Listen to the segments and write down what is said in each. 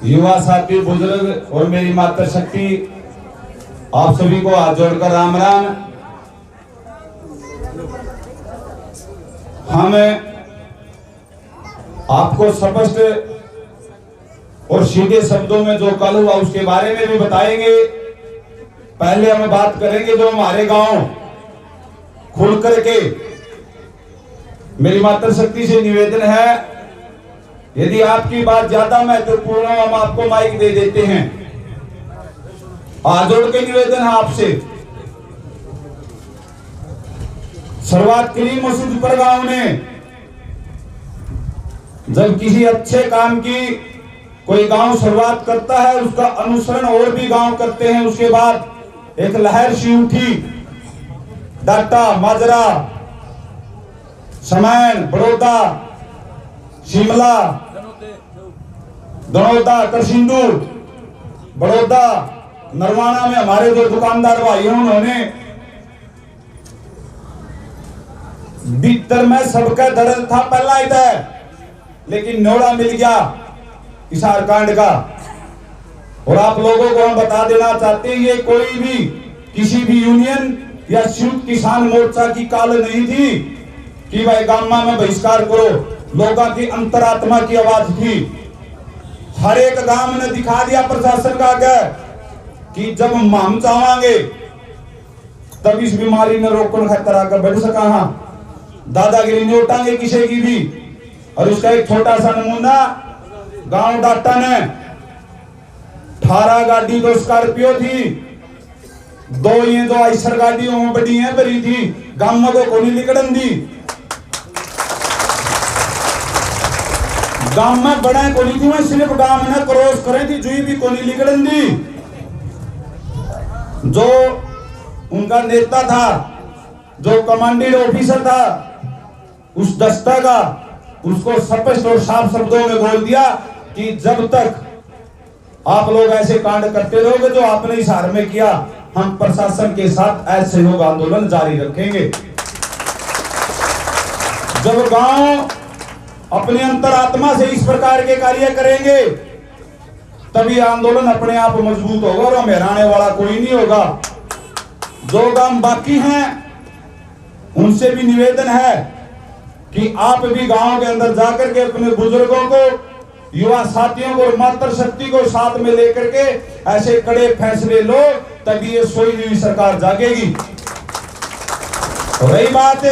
युवा साथी, बुजुर्ग और मेरी मातृशक्ति, आप सभी को हाथ जोड़कर राम राम। हम आपको स्पष्ट और सीधे शब्दों में जो कल हुआ उसके बारे में भी बताएंगे। पहले हम बात करेंगे जो हमारे गांव खुल करके। मेरी मातृशक्ति से निवेदन है, यदि आपकी बात ज्यादा महत्वपूर्ण हो हम आपको माइक दे देते हैं। हाथ जोड़ के निवेदन है आपसे। शुरुआत करीम मसूदपुर गांव ने जब किसी अच्छे काम की कोई गांव शुरुआत करता है, उसका अनुसरण और भी गांव करते हैं। उसके बाद एक लहर सी उठी, डाटा, माजरा, समैन, बड़ौदा, शिमला, दनौदा, करसिंदू, बड़ौदा, नरवाना में हमारे जो दुकानदार भाई हैं उन्होंने भीतर में सबका दर्द था पहला इधर, लेकिन न्योड़ा मिल गया किसान कांड का। और आप लोगों को हम बता देना चाहते हैं, ये कोई भी किसी भी यूनियन या संयुक्त किसान मोर्चा की काल नहीं थी कि भाई गामा में बहिष्कार करो। लोगों की अंतरात्मा की आवाज थी। हर एक गांव ने दिखा दिया प्रशासन का आगे कि जब हम चाहेंगे तब इस बीमारी में रोकने खातर आगे बढ़ सका। दादागिरी नहीं उठाएंगे किसी की भी। और उसका एक छोटा सा नमूना, गांव डाटा ने 18 गाड़ी तो स्कॉर्पियो थी, दो आइसर गाड़ियों में बड़ी है भरी थी, गांव को कोनी निकलन दी। गांव में बड़ा कोनी थी, मैं सिर्फ गांव में क्रॉस करें थी, जुई भी कोनी निकलन दी। जो उनका नेता था, जो कमांडिंग ऑफिसर था उस दस्ता का, उसको स्पष्ट और साफ शब्दों में बोल दिया कि जब तक आप लोग ऐसे कांड करते रहोगे जो आपने इस हार में किया, हम प्रशासन के साथ असहयोग आंदोलन जारी रखेंगे। जब गांव अपने अंतरात्मा से इस प्रकार के कार्य करेंगे तभी आंदोलन अपने आप मजबूत होगा और हराने वाला कोई नहीं होगा। जो गांव बाकी हैं उनसे भी निवेदन है कि आप भी गांव के अंदर जाकर के अपने बुजुर्गों को, युवा साथियों को और मातृशक्ति को साथ में लेकर के ऐसे कड़े फैसले लो, तभी ये सोई हुई सरकार जागेगी। रही बात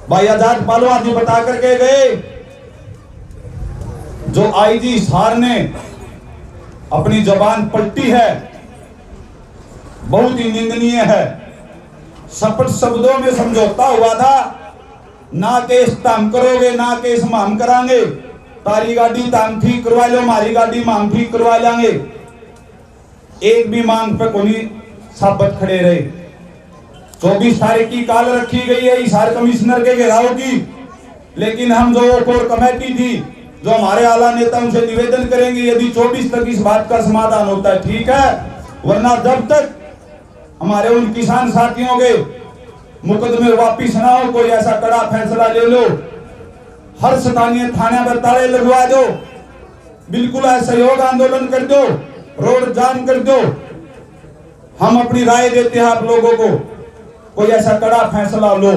भाई आजाद पहलवान जी बता करके गए, जो आईजी सार ने अपनी जबान पलटी है, बहुत ही निंदनीय है। स्पष्ट शब्दों में समझौता हुआ था, ना केस ताम करोगे ना केस हम करांगे, तारी गाड़ी ताम ठीक करवा लो, हमारी गाड़ी हम ठीक करवा लेंगे। एक भी मांग पे कोई साबित खड़े रहे। 24 तारीख की काल रखी गई है हिसार कमिश्नर के घेराव की, लेकिन हम जो कोर कमेटी थी, जो हमारे आला नेता, उनसे निवेदन करेंगे यदि 24 तक इस बात का समाधान होता है ठीक है, वरना जब तक हमारे उन किसान साथियों के मुकदमे वापिस ना हो, कोई ऐसा कड़ा फैसला ले लो, हर स्थानीय थाने पर ताले लगवा दो, बिल्कुल असहयोग आंदोलन कर दो, रोड जाम कर दो। हम अपनी राय देते हैं आप लोगों को, कोई ऐसा कड़ा फैसला लो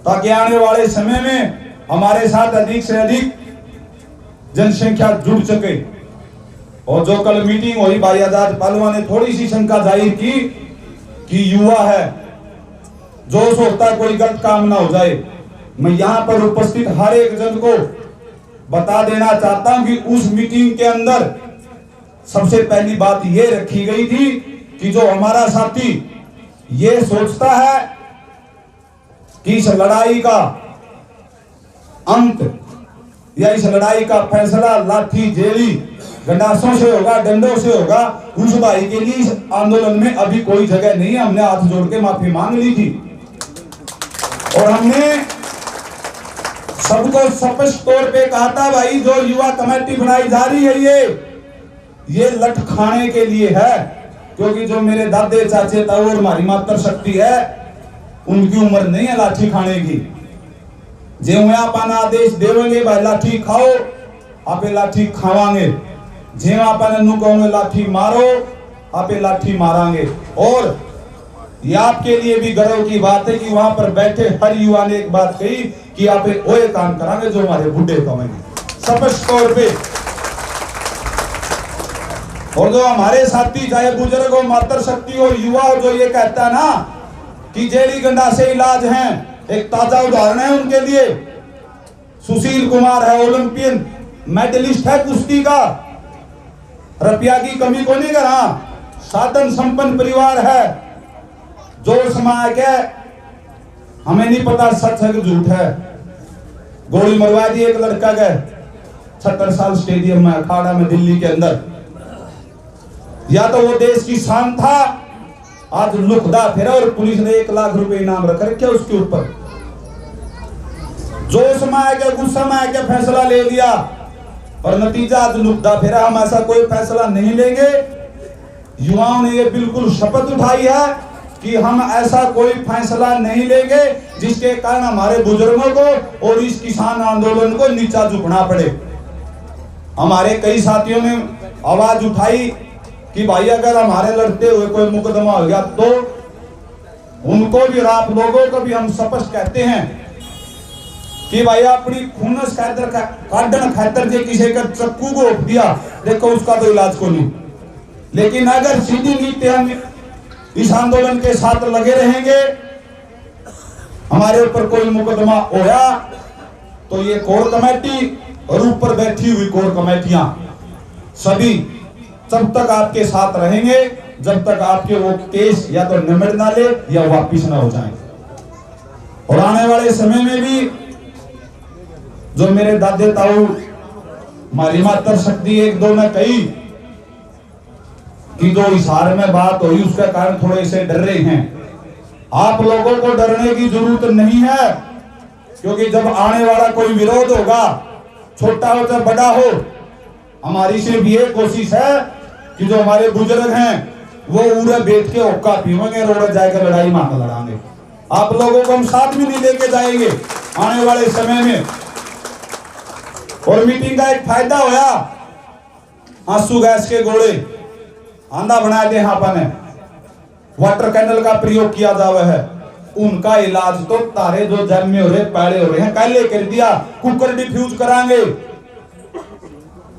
ताकि आने वाले समय में हमारे साथ अधिक से अधिक जनसंख्या जुड़ सके। और जो कल मीटिंग हुई, भाई आजाद पहलवान ने थोड़ी सी शंका जाहिर की कि युवा है, जोश होता है कोई गलत काम ना हो जाए। मैं यहां पर उपस्थित हर एक जन को बता देना चाहता हूं कि उस मीटिंग के अंदर सबसे पहली बात यह रखी गई थी कि जो हमारा साथी ये सोचता है कि इस लड़ाई का अंत या इस लड़ाई का फैसला लाठी जेली गंडासों से होगा, डंडों से होगा, उस भाई के लिए इस आंदोलन में अभी कोई जगह नहीं है। हमने हाथ जोड़ के माफी मांग ली थी और हमने सबको स्पष्ट तौर पे कहा था, भाई जो युवा कमेटी बनाई जा रही है ये लठ खाने के लिए है, क्योंकि जो मेरे दादे चाचे ताऊ और हमारी मातृशक्ति है उनकी उम्र नहीं है लाठी खाने की। जो मैं अपन आदेश देवेंगे भाई लाठी खाओ, आपे लाठी खावांगे, जे आपने नु कहोगे लाठी मारो आपे लाठी मारांगे। और ये आपके लिए भी गर्व की बात है कि वहां पर बैठे हर युवा ने एक बात कही कि आप वो काम करांगे जो हमारे बुढ़े कहेंगे स्पष्ट तौर पे। और जो हमारे साथी चाहे बुजुर्ग हो, मातृशक्ति हो, युवा हो, जो ये कहता है ना कि जेड़ी गंडा से इलाज है, एक ताजा उदाहरण है उनके लिए। सुशील कुमार है, ओलंपियन मेडलिस्ट है कुश्ती का, रुपया की कमी को नहीं करा, साधन संपन्न परिवार है, जो समाज के हमें नहीं पता सच है कि झूठ है। गोली मरवा दी एक लड़का के 70 साल स्टेडियम में, अखाड़ा में, दिल्ली के अंदर। या तो वो देश की शान था, आज लुकदा फिरा और पुलिस ने 1 लाख रुपए इनाम रख रखे उसके ऊपर। जोश में आके, गुस्सा में आके फैसला ले लिया और नतीजा आज लुकदा फिरा। हम ऐसा कोई फैसला नहीं लेंगे। युवाओं ने ये बिल्कुल शपथ उठाई है कि हम ऐसा कोई फैसला नहीं लेंगे जिसके कारण हमारे बुजुर्गों को और इस किसान आंदोलन को नीचा झुकना पड़े। हमारे कई साथियों ने आवाज उठाई कि भाई अगर हमारे लड़ते हुए कोई मुकदमा हो गया तो उनको भी और आप लोगों को भी हम स्पष्ट कहते हैं कि भाई अपनी खूनस खातर काटन खातर जे किसी का चक्कू को दिया, देखो उसका तो इलाज को नहीं। लेकिन अगर सीधी नीति हम इस आंदोलन के साथ लगे रहेंगे, हमारे ऊपर कोई मुकदमा होया तो ये कोर कमेटी और ऊपर बैठी हुई कोर कमेटियां सभी तब तक आपके साथ रहेंगे जब तक आपके वो केस या तो निमट ना ले या वापिस ना हो जाए। और आने वाले समय में भी जो मेरे दादे ताऊ हमारी मातृशक्ति 1-2 ने कही कि जो इशारे में बात हुई उसके कारण थोड़े से डर रहे हैं। आप लोगों को डरने की जरूरत नहीं है, क्योंकि जब आने वाला कोई विरोध होगा, छोटा हो चाहे बड़ा हो, हमारी सिर्फ ये कोशिश है कि जो हमारे बुजुर्ग हैं वो उड़े बैठ के ओक्का पीवेंगे, रोड जाकर लड़ाई मांग लड़ाएंगे। आप लोगों को हम साथ में नहीं लेके जाएंगे आने वाले समय में। और मीटिंग का एक फायदा होया, आंसू गैस के गोले आंधा बना दे, आपने वाटर कैनल का प्रयोग किया जावे है, उनका इलाज तो तारे जो जन्मे हो रहे पैड़े हो रहे हैं पहले कर दिया। कुकर डिफ्यूज करांगे,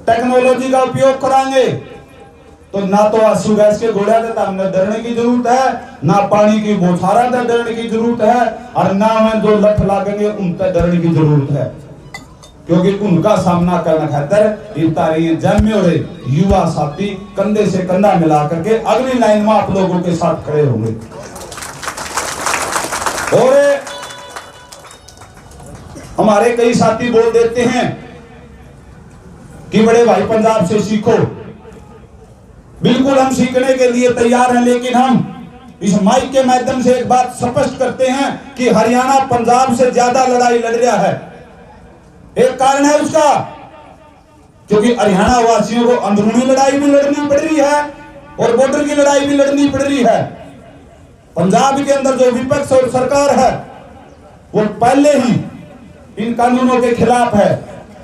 टेक्नोलॉजी का उपयोग करांगे, तो ना तो आंसू गैस के गोलियां से हमने डरने की जरूरत है, ना पानी की बौछारा से डरने की जरूरत है, और ना हमें जो लठ लागेंगे उनसे डरने की जरूरत है। क्योंकि उनका सामना करना खातर ये तारीख जन्मे हो रहे युवा साथी कंधे से कंधा मिला करके अगली लाइन में आप लोगों के साथ खड़े होंगे। और हमारे कई साथी बोल देते हैं कि बड़े भाई पंजाब से सीखो। बिल्कुल हम सीखने के लिए तैयार हैं, लेकिन हम इस माइक के माध्यम से एक बात स्पष्ट करते हैं कि हरियाणा पंजाब से ज्यादा लड़ाई लड़ रहा है। एक कारण है उसका, क्योंकि हरियाणा वासियों को अंदरूनी लड़ाई भी लड़नी पड़ रही है और बॉर्डर की लड़ाई भी लड़नी पड़ रही है। पंजाब के अंदर जो विपक्ष और सरकार है वो पहले ही इन कानूनों के खिलाफ है,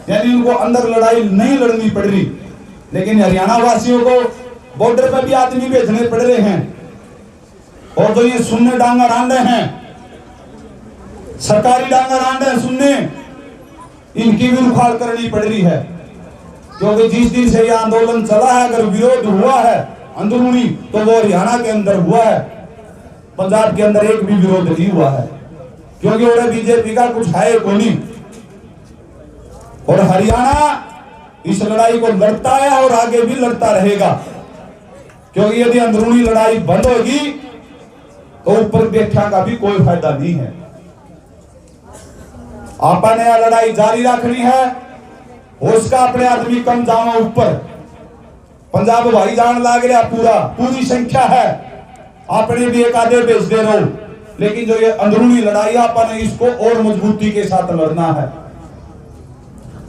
यानी उनको अंदर लड़ाई नहीं लड़नी पड़ रही। लेकिन हरियाणा वासियों को बॉर्डर पर भी आदमी भेजने पड़ रहे हैं, और जो ये सुनने डांगा रांडे हैं, सरकारी डांगा रांडे सुनने, इनकी भी उखाड़ करनी पड़ रही है। क्योंकि जिस दिन से ये आंदोलन चला है, अगर विरोध हुआ है अंदरूनी तो वो हरियाणा के अंदर हुआ है, पंजाब के अंदर एक भी विरोध नहीं हुआ है, क्योंकि उन्हें बीजेपी का कुछ है को नहीं। और हरियाणा इस लड़ाई को लड़ता है और आगे भी लड़ता रहेगा, क्योंकि यदि अंदरूनी लड़ाई बंद होगी तो ऊपर व्याख्या का भी कोई फायदा नहीं है। आपने यह लड़ाई जारी रखनी है, उसका अपने आदमी कम जावा ऊपर। पंजाब भाई जान लाग रहा पूरी संख्या है, आपने भी एक आधे भेज दे रहो, लेकिन जो ये अंदरूनी लड़ाई आपने इसको और मजबूती के साथ लड़ना है।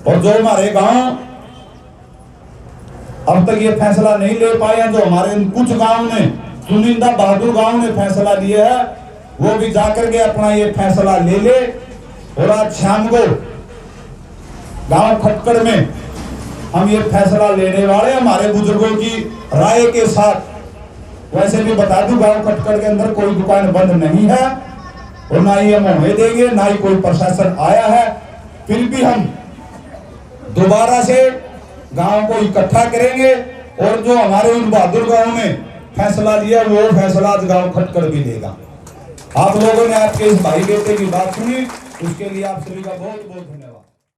और जो हमारे गांव अब तक ये फैसला नहीं ले पाए हैं, जो हमारे कुछ गांव ने, चुनिंदा बहादुर गांव ने फैसला लिया है, वो भी जाकर के अपना ये फैसला ले ले। और आज शाम को गांव खटकड़ में हम ये फैसला लेने वाले हमारे बुजुर्गों की राय के साथ। वैसे भी बता दूं, गांव खटकड़ के अंदर कोई दुकान बंद नहीं है और ना ही हम होने देंगे, ना ही कोई प्रशासन आया है। फिर भी हम दोबारा से गांव को इकट्ठा करेंगे और जो हमारे उन बहादुर गांव ने फैसला लिया वो फैसला आज गांव खटकड़ भी लेगा। आप लोगों ने आपके इस भाई बेटे की बात सुनी, उसके लिए आप सभी का बहुत बहुत धन्यवाद।